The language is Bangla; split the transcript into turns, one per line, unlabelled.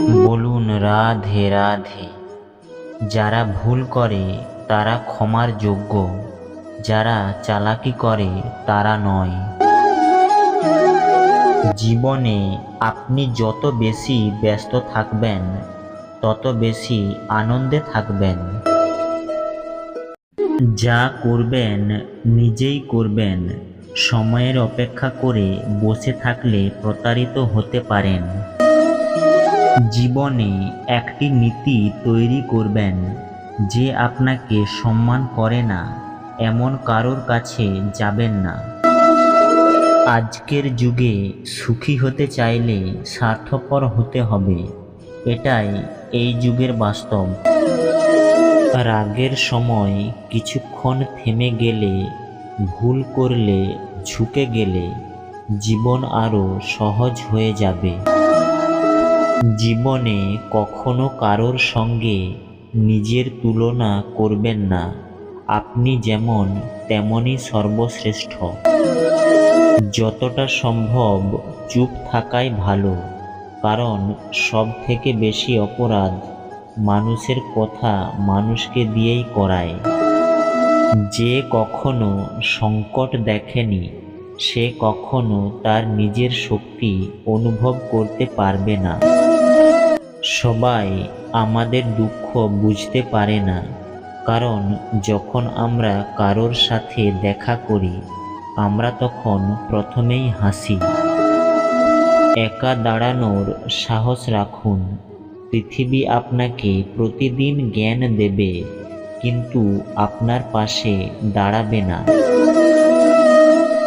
বলুন রাধে রাধে। যারা ভুল করে তারা ক্ষমার যোগ্য, যারা চালাকি করে তারা নয়। জীবনে আপনি যত বেশি ব্যস্ত থাকবেন তত বেশি আনন্দে থাকবেন। যা করবেন নিজেই করবেন, সময়ের অপেক্ষা করে বসে থাকলে প্রতারিত হতে পারেন। জীবনে একটি নীতি তৈরি করবেন, যে আপনাকে সম্মান করে না এমন কারোর কাছে যাবেন না। আজকের যুগে সুখী হতে চাইলে স্বার্থপর হতে হবে, এটাই এই যুগের বাস্তব। রাগের সময় কিছুক্ষণ থেমে গেলে, ভুল করলে ঝুঁকে গেলে জীবন আরো সহজ হয়ে যাবে। জীবনে কখনো কারোর সঙ্গে নিজের তুলনা করবেন না। আপনি যেমন তেমনই সর্বশ্রেষ্ঠ। যতটা সম্ভব চুপ থাকাই ভালো, কারণ সব থেকে বেশি অপরাধ মানুষের কথা মানুষকে দিয়েই করায়। যে কখনো সংকট দেখেনি সে কখনো তার নিজের শক্তি অনুভব করতে পারবে না। সবাই আমাদের দুঃখ বুঝতে পারে না, কারণ যখন আমরা কারোর সাথে দেখা করি আমরা তখন প্রথমেই হাসি। একা দাঁড়ানোর সাহস রাখুন। পৃথিবী আপনাকে প্রতিদিন জ্ঞান দেবে, কিন্তু আপনার পাশে দাঁড়াবে না।